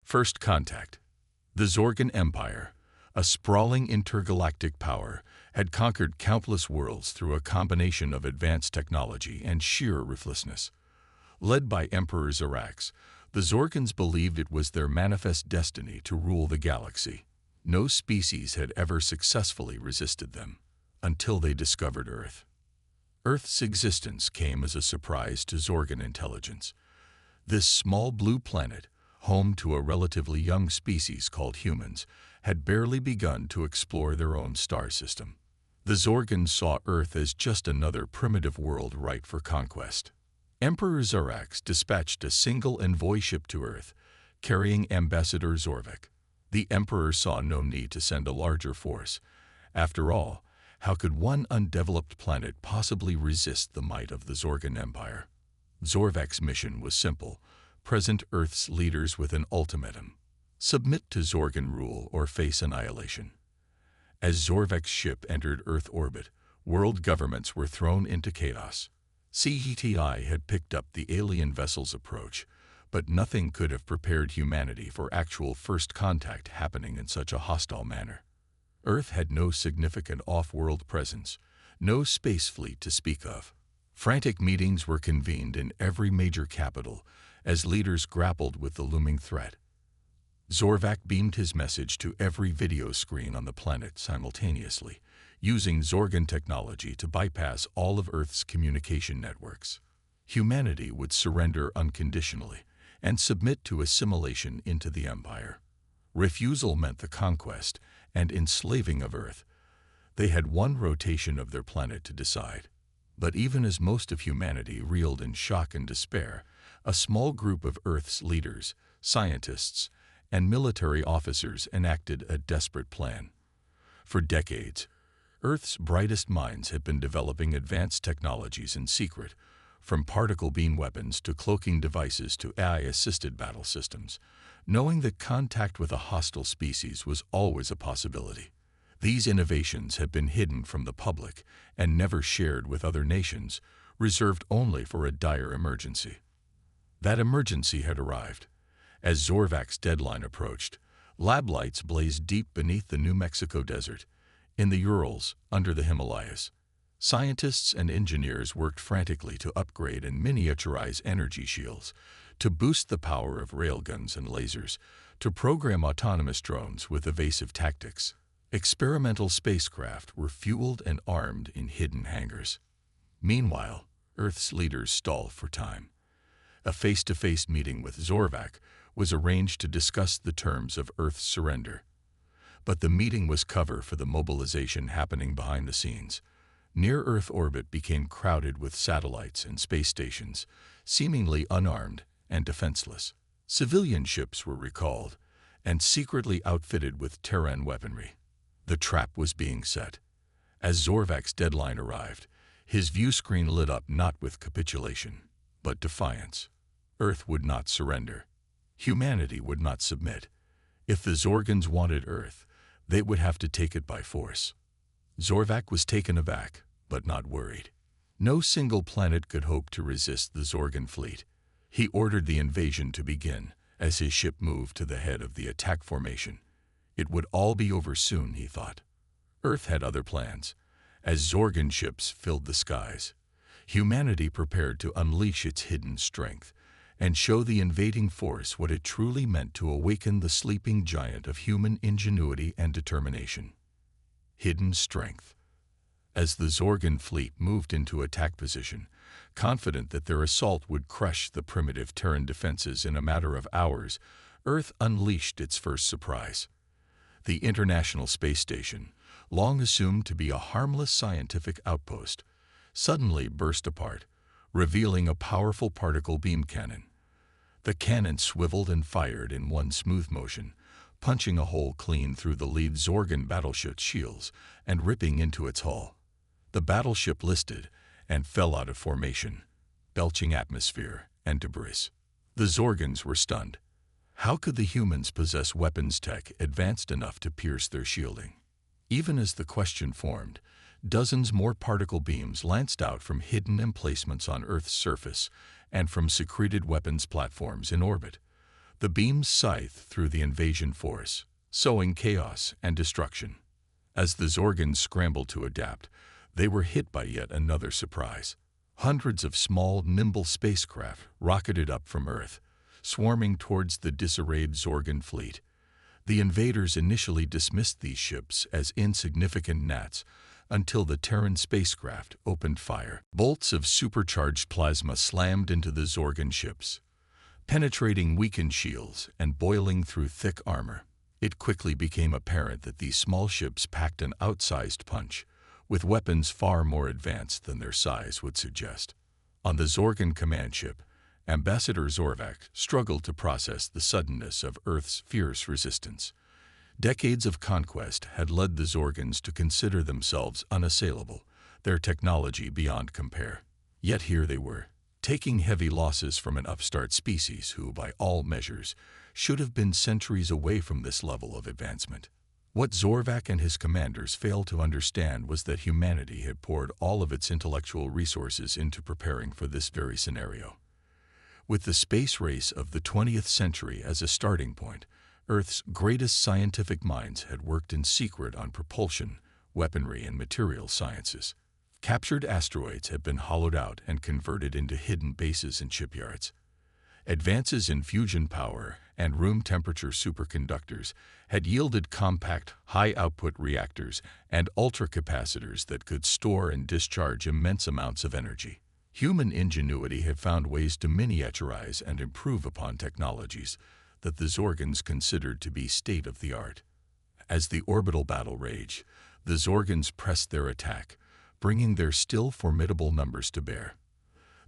First contact. The Zorgan Empire, a sprawling intergalactic power, had conquered countless worlds through a combination of advanced technology and sheer ruthlessness. Led by Emperor Xerax, the Zorgans believed it was their manifest destiny to rule the galaxy. No species had ever successfully resisted them, until they discovered Earth. Earth's existence came as a surprise to Zorgan intelligence. This small blue planet, home to a relatively young species called humans, had barely begun to explore their own star system. The Zorgans saw Earth as just another primitive world ripe for conquest. Emperor Xerax dispatched a single envoy ship to Earth, carrying Ambassador Zorvek. The Emperor saw no need to send a larger force. After all, how could one undeveloped planet possibly resist the might of the Zorgan Empire? Zorvek's mission was simple: present Earth's leaders with an ultimatum. Submit to Zorgan rule or face annihilation. As Zorvek's ship entered Earth orbit, world governments were thrown into chaos. CETI had picked up the alien vessel's approach, but nothing could have prepared humanity for actual first contact happening in such a hostile manner. Earth had no significant off-world presence, no space fleet to speak of. Frantic meetings were convened in every major capital as leaders grappled with the looming threat. Zorvak beamed his message to every video screen on the planet simultaneously, using Zorgan technology to bypass all of Earth's communication networks. Humanity would surrender unconditionally and submit to assimilation into the Empire. Refusal meant the conquest and enslaving of Earth. They had one rotation of their planet to decide. But even as most of humanity reeled in shock and despair, a small group of Earth's leaders, scientists, and military officers enacted a desperate plan. For decades, Earth's brightest minds had been developing advanced technologies in secret, from particle beam weapons to cloaking devices to AI-assisted battle systems, knowing that contact with a hostile species was always a possibility. These innovations had been hidden from the public and never shared with other nations, reserved only for a dire emergency. That emergency had arrived. As Zorvak's deadline approached, lab lights blazed deep beneath the New Mexico desert, in the Urals, under the Himalayas. Scientists and engineers worked frantically to upgrade and miniaturize energy shields, to boost the power of railguns and lasers, to program autonomous drones with evasive tactics. Experimental spacecraft were fueled and armed in hidden hangars. Meanwhile, Earth's leaders stalled for time. A face-to-face meeting with Zorvak was arranged to discuss the terms of Earth's surrender. But the meeting was cover for the mobilization happening behind the scenes. Near-Earth orbit became crowded with satellites and space stations, seemingly unarmed and defenseless. Civilian ships were recalled and secretly outfitted with Terran weaponry. The trap was being set. As Zorvak's deadline arrived, his view screen lit up not with capitulation, but defiance. Earth would not surrender. Humanity would not submit. If the Zorgans wanted Earth, they would have to take it by force. Zorvak was taken aback, but not worried. No single planet could hope to resist the Zorgan fleet. He ordered the invasion to begin as his ship moved to the head of the attack formation. It would all be over soon, he thought. Earth had other plans. As Zorgan ships filled the skies, humanity prepared to unleash its hidden strength and show the invading force what it truly meant to awaken the sleeping giant of human ingenuity and determination. Hidden strength. As the Zorgan fleet moved into attack position, confident that their assault would crush the primitive Terran defenses in a matter of hours, Earth unleashed its first surprise. The International Space Station, long assumed to be a harmless scientific outpost, suddenly burst apart, revealing a powerful particle beam cannon. The cannon swiveled and fired in one smooth motion, punching a hole clean through the lead Zorgan battleship's shields and ripping into its hull. The battleship listed and fell out of formation, belching atmosphere and debris. The Zorgans were stunned. How could the humans possess weapons tech advanced enough to pierce their shielding? Even as the question formed, dozens more particle beams lanced out from hidden emplacements on Earth's surface and from secreted weapons platforms in orbit. The beams scythed through the invasion force, sowing chaos and destruction. As the Zorgans scrambled to adapt, they were hit by yet another surprise. Hundreds of small, nimble spacecraft rocketed up from Earth, swarming towards the disarrayed Zorgan fleet. The invaders initially dismissed these ships as insignificant gnats until the Terran spacecraft opened fire. Bolts of supercharged plasma slammed into the Zorgan ships, penetrating weakened shields and boiling through thick armor. It quickly became apparent that these small ships packed an outsized punch, with weapons far more advanced than their size would suggest. On the Zorgan command ship, Ambassador Zorvac struggled to process the suddenness of Earth's fierce resistance. Decades of conquest had led the Zorgans to consider themselves unassailable, their technology beyond compare. Yet here they were, taking heavy losses from an upstart species who, by all measures, should have been centuries away from this level of advancement. What Zorvac and his commanders failed to understand was that humanity had poured all of its intellectual resources into preparing for this very scenario. With the space race of the 20th century as a starting point, Earth's greatest scientific minds had worked in secret on propulsion, weaponry, and material sciences. Captured asteroids had been hollowed out and converted into hidden bases and shipyards. Advances in fusion power and room temperature superconductors had yielded compact, high-output reactors and ultracapacitors that could store and discharge immense amounts of energy. Human ingenuity had found ways to miniaturize and improve upon technologies that the Zorgans considered to be state-of-the-art. As the orbital battle raged, the Zorgans pressed their attack, bringing their still formidable numbers to bear.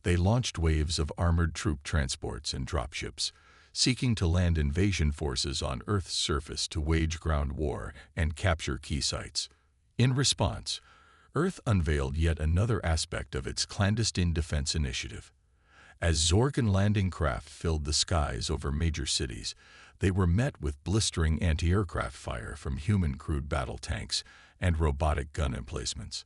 They launched waves of armored troop transports and dropships, seeking to land invasion forces on Earth's surface to wage ground war and capture key sites. In response, Earth unveiled yet another aspect of its clandestine defense initiative. As Zorgan landing craft filled the skies over major cities, they were met with blistering anti-aircraft fire from human-crewed battle tanks and robotic gun emplacements.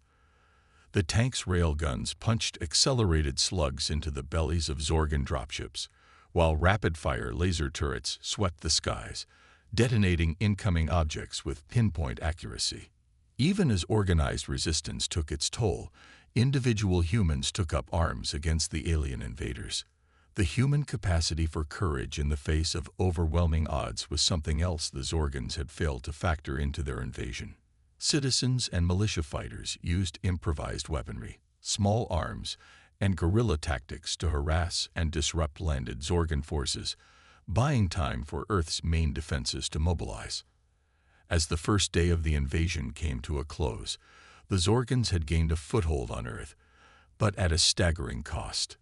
The tanks' railguns punched accelerated slugs into the bellies of Zorgan dropships, while rapid-fire laser turrets swept the skies, detonating incoming objects with pinpoint accuracy. Even as organized resistance took its toll, individual humans took up arms against the alien invaders. The human capacity for courage in the face of overwhelming odds was something else the Zorgans had failed to factor into their invasion. Citizens and militia fighters used improvised weaponry, small arms, and guerrilla tactics to harass and disrupt landed Zorgan forces, buying time for Earth's main defenses to mobilize. As the first day of the invasion came to a close, the Zorgans had gained a foothold on Earth, but at a staggering cost.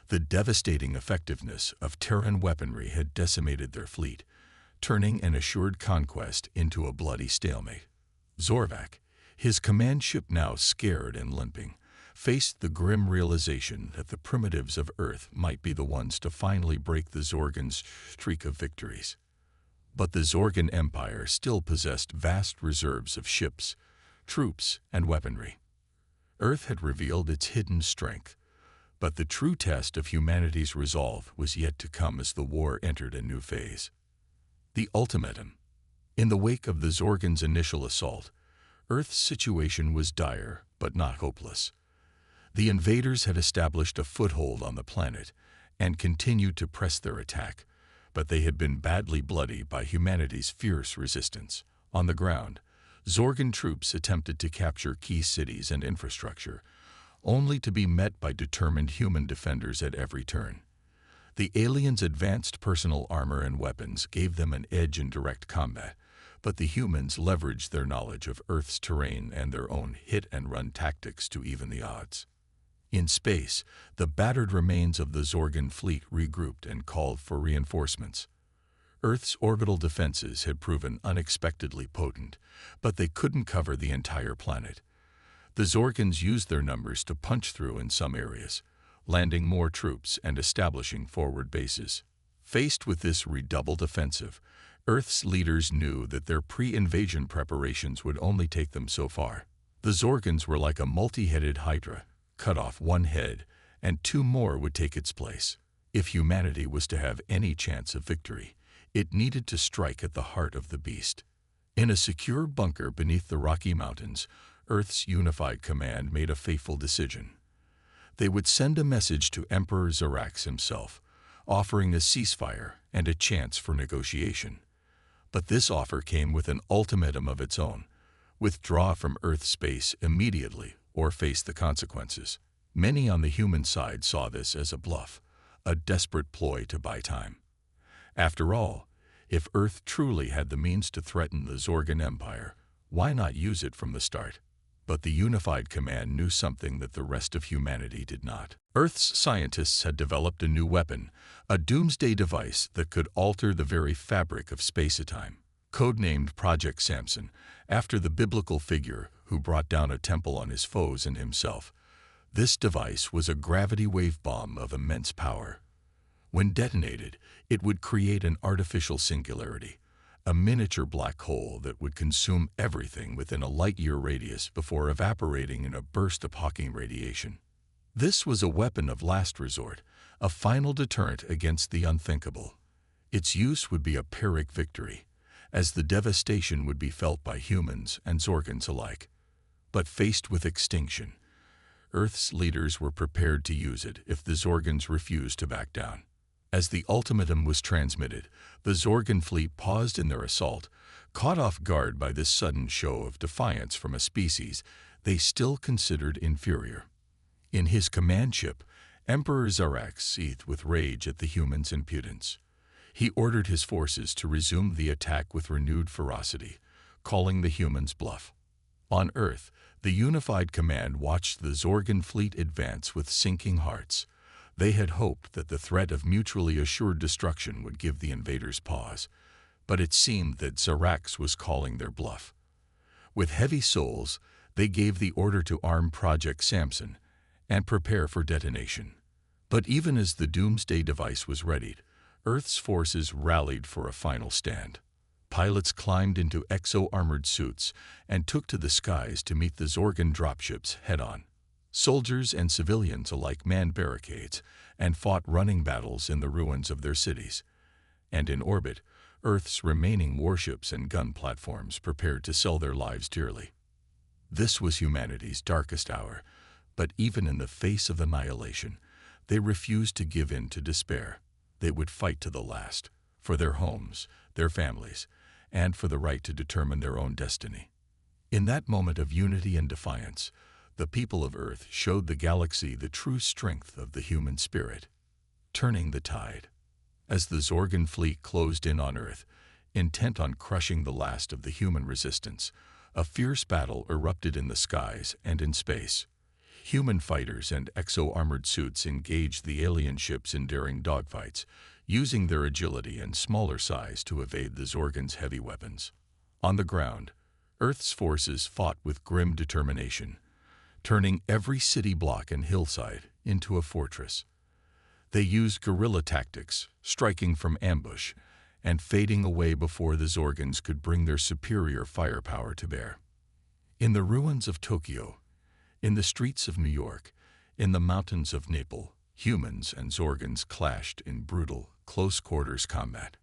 The devastating effectiveness of Terran weaponry had decimated their fleet, turning an assured conquest into a bloody stalemate. Zorvac, his command ship now scared and limping, faced the grim realization that the primitives of Earth might be the ones to finally break the Zorgans' streak of victories. But the Zorgan Empire still possessed vast reserves of ships, troops, and weaponry. Earth had revealed its hidden strength, but the true test of humanity's resolve was yet to come as the war entered a new phase. The ultimatum. In the wake of the Zorgans' initial assault, Earth's situation was dire but not hopeless. The invaders had established a foothold on the planet and continued to press their attack, but they had been badly bloodied by humanity's fierce resistance. On the ground, Zorgan troops attempted to capture key cities and infrastructure, only to be met by determined human defenders at every turn. The aliens' advanced personal armor and weapons gave them an edge in direct combat, but the humans leveraged their knowledge of Earth's terrain and their own hit-and-run tactics to even the odds. In space, the battered remains of the Zorgan fleet regrouped and called for reinforcements. Earth's orbital defenses had proven unexpectedly potent, but they couldn't cover the entire planet. The Zorgans used their numbers to punch through in some areas, landing more troops and establishing forward bases. Faced with this redoubled offensive, Earth's leaders knew that their pre-invasion preparations would only take them so far. The Zorgans were like a multi-headed hydra. Cut off one head, and two more would take its place. If humanity was to have any chance of victory, It needed to strike at the heart of the beast. In a secure bunker beneath the Rocky Mountains, Earth's unified command made a fateful decision. They would send a message to Emperor Xerax himself, offering a ceasefire and a chance for negotiation. But this offer came with an ultimatum of its own: withdraw from Earth's space immediately or face the consequences. Many on the human side saw this as a bluff, a desperate ploy to buy time. After all, if Earth truly had the means to threaten the Zorgan Empire, why not use it from the start? But the unified command knew something that the rest of humanity did not. Earth's scientists had developed a new weapon, a doomsday device that could alter the very fabric of space-time. Codenamed Project Samson, after the biblical figure who brought down a temple on his foes and himself, this device was a gravity wave bomb of immense power. When detonated, it would create an artificial singularity, a miniature black hole that would consume everything within a light-year radius before evaporating in a burst of Hawking radiation. This was a weapon of last resort, a final deterrent against the unthinkable. Its use would be a Pyrrhic victory, as the devastation would be felt by humans and Zorgans alike. But faced with extinction, Earth's leaders were prepared to use it if the Zorgans refused to back down. As the ultimatum was transmitted, the Zorgan fleet paused in their assault, caught off guard by this sudden show of defiance from a species they still considered inferior. In his command ship, Emperor Xerax seethed with rage at the humans' impudence. He ordered his forces to resume the attack with renewed ferocity, calling the humans bluff. On Earth, the unified command watched the Zorgan fleet advance with sinking hearts. They had hoped that the threat of mutually assured destruction would give the invaders pause, but it seemed that Xerax was calling their bluff. With heavy souls, they gave the order to arm Project Samson and prepare for detonation. But even as the doomsday device was readied, Earth's forces rallied for a final stand. Pilots climbed into exo-armored suits and took to the skies to meet the Zorgan dropships head-on. Soldiers and civilians alike manned barricades and fought running battles in the ruins of their cities. And in orbit, Earth's remaining warships and gun platforms prepared to sell their lives dearly. This was humanity's darkest hour, but even in the face of annihilation, they refused to give in to despair. They would fight to the last, for their homes, their families, and for the right to determine their own destiny. In that moment of unity and defiance, the people of Earth showed the galaxy the true strength of the human spirit, turning the tide. As the Zorgan fleet closed in on Earth, intent on crushing the last of the human resistance, a fierce battle erupted in the skies and in space. Human fighters and exo-armored suits engaged the alien ships in daring dogfights, using their agility and smaller size to evade the Zorgans' heavy weapons. On the ground, Earth's forces fought with grim determination, turning every city block and hillside into a fortress. They used guerrilla tactics, striking from ambush, and fading away before the Zorgans could bring their superior firepower to bear. In the ruins of Tokyo, in the streets of New York, in the mountains of Naples, humans and Zorgans clashed in brutal, close-quarters combat.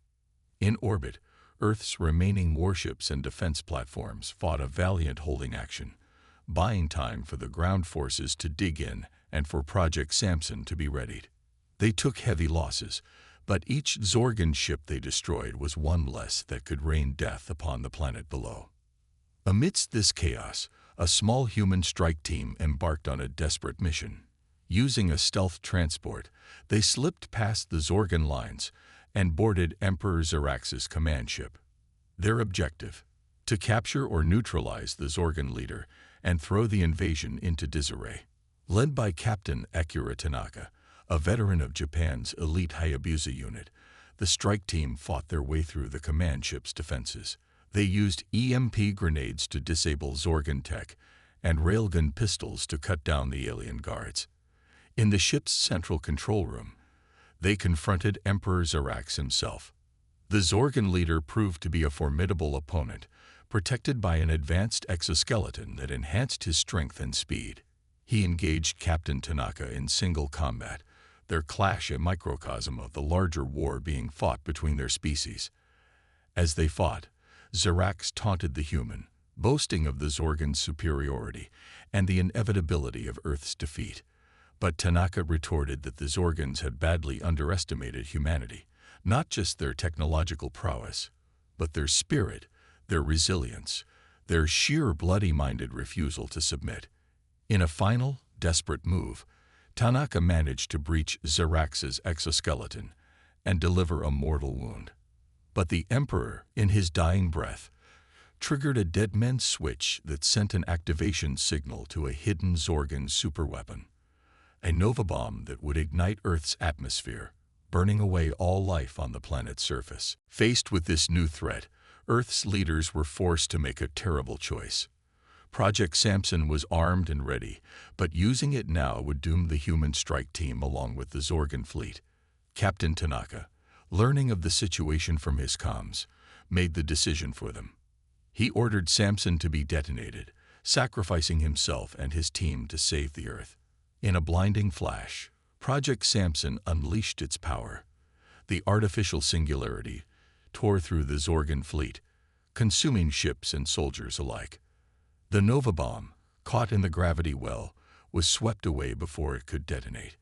In orbit, Earth's remaining warships and defense platforms fought a valiant holding action, buying time for the ground forces to dig in and for Project Samson to be readied. They took heavy losses, but each Zorgan ship they destroyed was one less that could rain death upon the planet below. Amidst this chaos, a small human strike team embarked on a desperate mission. Using a stealth transport, they slipped past the Zorgan lines and boarded Emperor Xerax's command ship. Their objective: to capture or neutralize the Zorgan leader and throw the invasion into disarray. Led by Captain Akira Tanaka, a veteran of Japan's elite Hayabusa unit, the strike team fought their way through the command ship's defenses. They used EMP grenades to disable Zorgan tech and railgun pistols to cut down the alien guards. In the ship's central control room, they confronted Emperor Xerax himself. The Zorgan leader proved to be a formidable opponent, protected by an advanced exoskeleton that enhanced his strength and speed. He engaged Captain Tanaka in single combat, their clash a microcosm of the larger war being fought between their species. As they fought, Zirax taunted the human, boasting of the Zorgon's superiority and the inevitability of Earth's defeat. But Tanaka retorted that the Zorgons had badly underestimated humanity, not just their technological prowess, but their spirit, their resilience, their sheer bloody-minded refusal to submit. In a final, desperate move, Tanaka managed to breach Zirax's exoskeleton and deliver a mortal wound. But the Emperor, in his dying breath, triggered a dead man's switch that sent an activation signal to a hidden Zorgon superweapon, a nova bomb that would ignite Earth's atmosphere, burning away all life on the planet's surface. Faced with this new threat, Earth's leaders were forced to make a terrible choice. Project Samson was armed and ready, but using it now would doom the human strike team along with the Zorgon fleet. Captain Tanaka, learning of the situation from his comms, made the decision for them. He ordered Samson to be detonated, sacrificing himself and his team to save the Earth. In a blinding flash, Project Samson unleashed its power. The artificial singularity tore through the Zorgon fleet, consuming ships and soldiers alike. The Nova Bomb, caught in the gravity well, was swept away before it could detonate.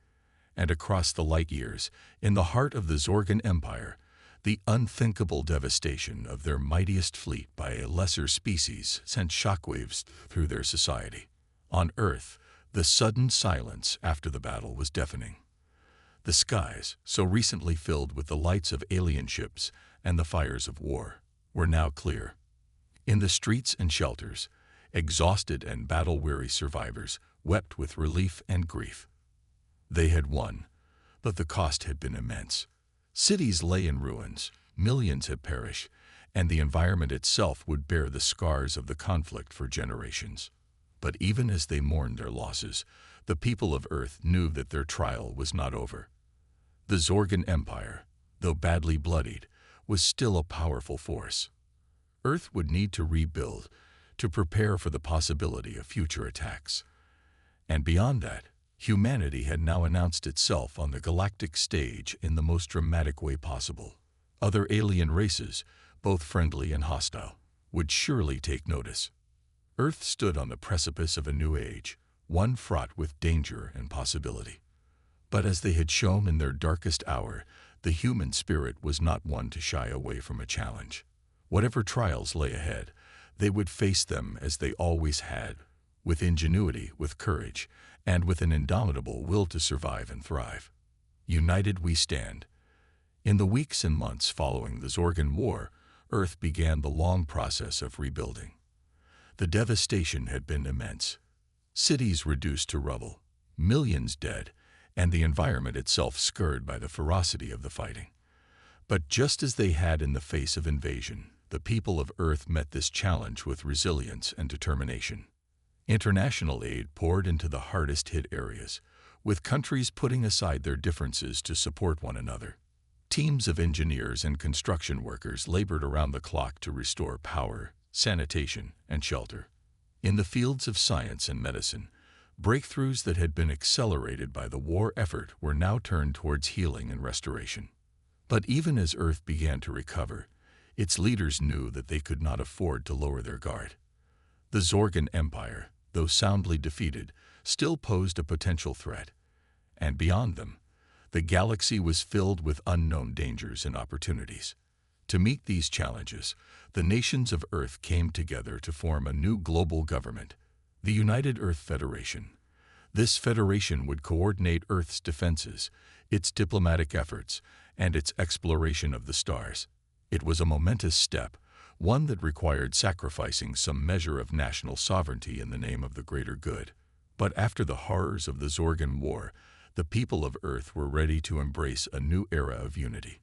And across the light years, in the heart of the Zorgon Empire, the unthinkable devastation of their mightiest fleet by a lesser species sent shockwaves through their society. On Earth, the sudden silence after the battle was deafening. The skies, so recently filled with the lights of alien ships and the fires of war, were now clear. In the streets and shelters, exhausted and battle-weary survivors wept with relief and grief. They had won, but the cost had been immense. Cities lay in ruins, millions had perished, and the environment itself would bear the scars of the conflict for generations. But even as they mourned their losses, the people of Earth knew that their trial was not over. The Zorgon Empire, though badly bloodied, was still a powerful force. Earth would need to rebuild, to prepare for the possibility of future attacks. And beyond that, humanity had now announced itself on the galactic stage in the most dramatic way possible. Other alien races, both friendly and hostile, would surely take notice. Earth stood on the precipice of a new age, one fraught with danger and possibility. But as they had shown in their darkest hour, the human spirit was not one to shy away from a challenge. Whatever trials lay ahead, they would face them as they always had, with ingenuity, with courage, and with an indomitable will to survive and thrive. United we stand. In the weeks and months following the Zorgon War, Earth began the long process of rebuilding. The devastation had been immense. Cities reduced to rubble, millions dead, and the environment itself scarred by the ferocity of the fighting. But just as they had in the face of invasion, the people of Earth met this challenge with resilience and determination. International aid poured into the hardest-hit areas, with countries putting aside their differences to support one another. Teams of engineers and construction workers labored around the clock to restore power, sanitation, and shelter. In the fields of science and medicine, breakthroughs that had been accelerated by the war effort were now turned towards healing and restoration. But even as Earth began to recover, its leaders knew that they could not afford to lower their guard. The Zorgon Empire, though soundly defeated, still posed a potential threat. And beyond them, the galaxy was filled with unknown dangers and opportunities. To meet these challenges, the nations of Earth came together to form a new global government, the United Earth Federation. This federation would coordinate Earth's defenses, its diplomatic efforts, and its exploration of the stars. It was a momentous step, one that required sacrificing some measure of national sovereignty in the name of the greater good. But after the horrors of the Zorgon War, the people of Earth were ready to embrace a new era of unity.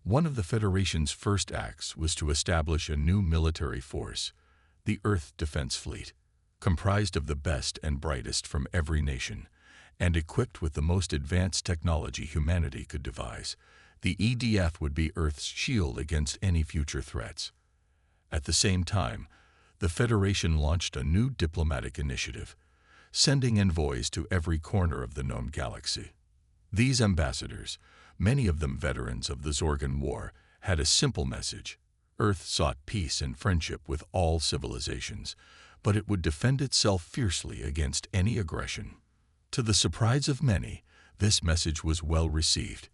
One of the Federation's first acts was to establish a new military force, the Earth Defense Fleet, comprised of the best and brightest from every nation, and equipped with the most advanced technology humanity could devise. The EDF would be Earth's shield against any future threats. At the same time, the Federation launched a new diplomatic initiative, sending envoys to every corner of the known galaxy. These ambassadors, many of them veterans of the Zorgon War, had a simple message: Earth sought peace and friendship with all civilizations, but it would defend itself fiercely against any aggression. To the surprise of many, this message was well received.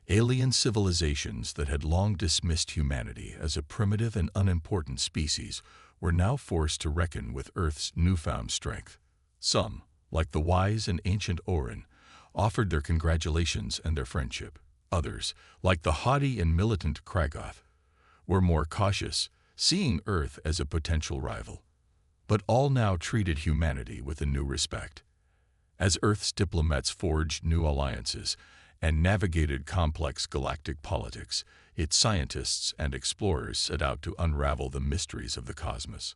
Alien civilizations that had long dismissed humanity as a primitive and unimportant species were now forced to reckon with Earth's newfound strength. Some, like the wise and ancient Orin, offered their congratulations and their friendship. Others, like the haughty and militant Kragoth, were more cautious, seeing Earth as a potential rival. But all now treated humanity with a new respect. As Earth's diplomats forged new alliances and navigated complex galactic politics, its scientists and explorers set out to unravel the mysteries of the cosmos.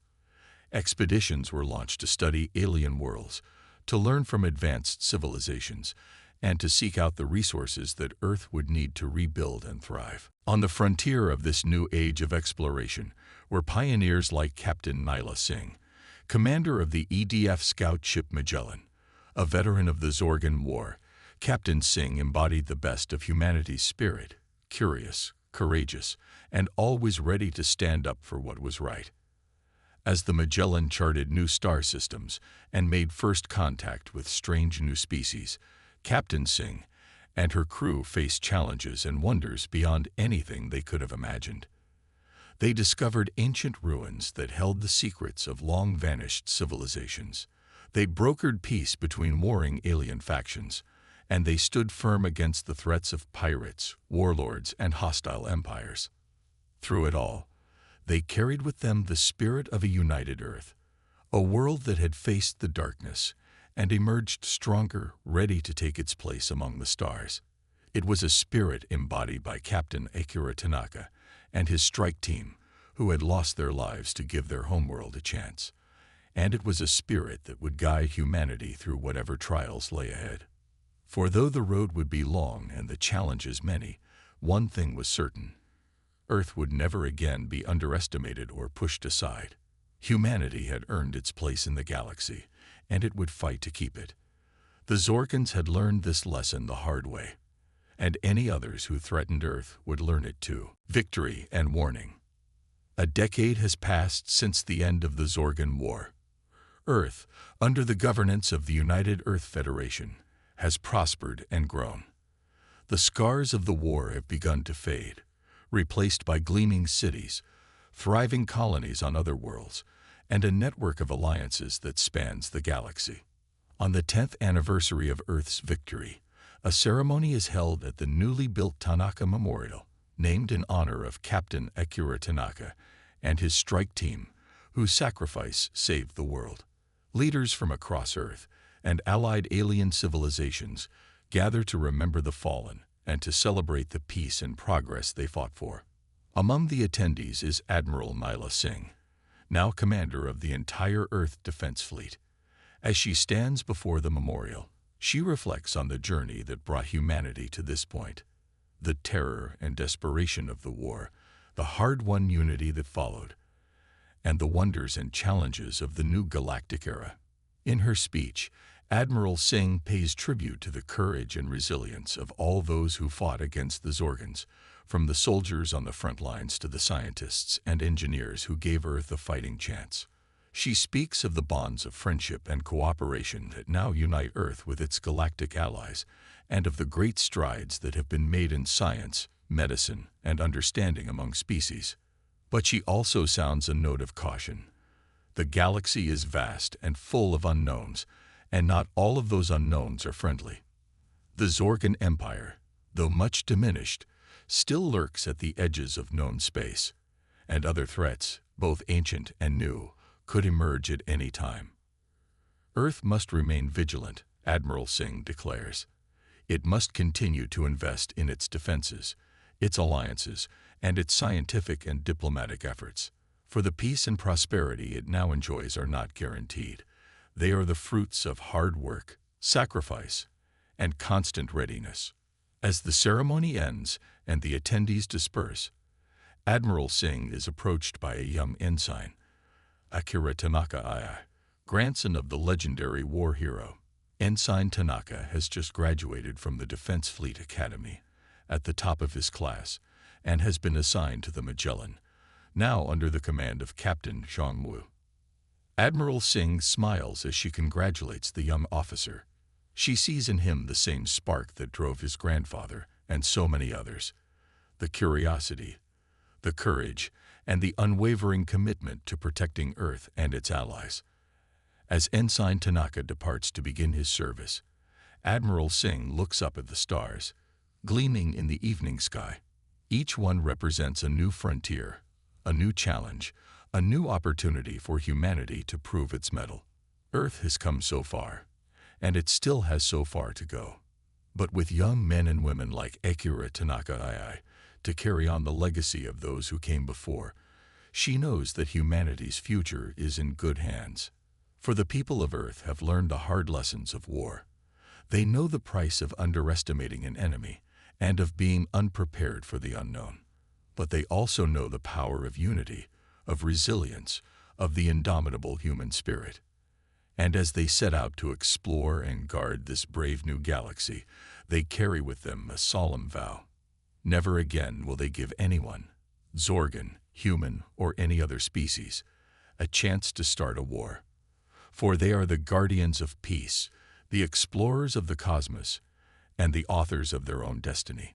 Expeditions were launched to study alien worlds, to learn from advanced civilizations, and to seek out the resources that Earth would need to rebuild and thrive. On the frontier of this new age of exploration were pioneers like Captain Nyla Singh, commander of the EDF scout ship Magellan. A veteran of the Zorgan War, Captain Singh embodied the best of humanity's spirit, curious, courageous, and always ready to stand up for what was right. As the Magellan charted new star systems and made first contact with strange new species, Captain Singh and her crew faced challenges and wonders beyond anything they could have imagined. They discovered ancient ruins that held the secrets of long-vanished civilizations. They brokered peace between warring alien factions, and they stood firm against the threats of pirates, warlords, and hostile empires. Through it all, they carried with them the spirit of a united Earth, a world that had faced the darkness and emerged stronger, ready to take its place among the stars. It was a spirit embodied by Captain Akira Tanaka and his strike team, who had lost their lives to give their homeworld a chance. And it was a spirit that would guide humanity through whatever trials lay ahead. For though the road would be long and the challenges many, one thing was certain: Earth would never again be underestimated or pushed aside. Humanity had earned its place in the galaxy, and it would fight to keep it. The Zorkans had learned this lesson the hard way, and any others who threatened Earth would learn it too. Victory and warning. A decade has passed since the end of the Zorgan War. Earth, under the governance of the United Earth Federation, has prospered and grown. The scars of the war have begun to fade, replaced by gleaming cities, thriving colonies on other worlds, and a network of alliances that spans the galaxy. On the 10th anniversary of Earth's victory, a ceremony is held at the newly built Tanaka Memorial, named in honor of Captain Akira Tanaka and his strike team, whose sacrifice saved the world. Leaders from across Earth and allied alien civilizations gather to remember the fallen and to celebrate the peace and progress they fought for. Among the attendees is Admiral Nyla Singh, now commander of the entire Earth Defense Fleet. As she stands before the memorial, she reflects on the journey that brought humanity to this point, the terror and desperation of the war, the hard-won unity that followed, and the wonders and challenges of the new galactic era. In her speech, Admiral Singh pays tribute to the courage and resilience of all those who fought against the Zorgans, from the soldiers on the front lines to the scientists and engineers who gave Earth a fighting chance. She speaks of the bonds of friendship and cooperation that now unite Earth with its galactic allies, and of the great strides that have been made in science, medicine, and understanding among species. But she also sounds a note of caution. The galaxy is vast and full of unknowns, and not all of those unknowns are friendly. The Zorgan Empire, though much diminished, still lurks at the edges of known space, and other threats, both ancient and new, could emerge at any time. Earth must remain vigilant, Admiral Singh declares. It must continue to invest in its defenses, its alliances, and its scientific and diplomatic efforts. For the peace and prosperity it now enjoys are not guaranteed. They are the fruits of hard work, sacrifice, and constant readiness. As the ceremony ends and the attendees disperse, Admiral Singh is approached by a young ensign, Akira Tanaka, grandson of the legendary war hero. Ensign Tanaka has just graduated from the Defense Fleet Academy at the top of his class and has been assigned to the Magellan, now under the command of Captain Zhongwu. Admiral Singh smiles as she congratulates the young officer. She sees in him the same spark that drove his grandfather and so many others: the curiosity, the courage, and the unwavering commitment to protecting Earth and its allies. As Ensign Tanaka departs to begin his service, Admiral Singh looks up at the stars, gleaming in the evening sky. Each one represents a new frontier, a new challenge, a new opportunity for humanity to prove its mettle. Earth has come so far, and it still has so far to go. But with young men and women like Akira Tanaka II to carry on the legacy of those who came before, she knows that humanity's future is in good hands. For the people of Earth have learned the hard lessons of war. They know the price of underestimating an enemy and of being unprepared for the unknown. But they also know the power of unity, of resilience, of the indomitable human spirit. And as they set out to explore and guard this brave new galaxy, they carry with them a solemn vow. Never again will they give anyone, Zorgan, human, or any other species, a chance to start a war. For they are the guardians of peace, the explorers of the cosmos, and the authors of their own destiny.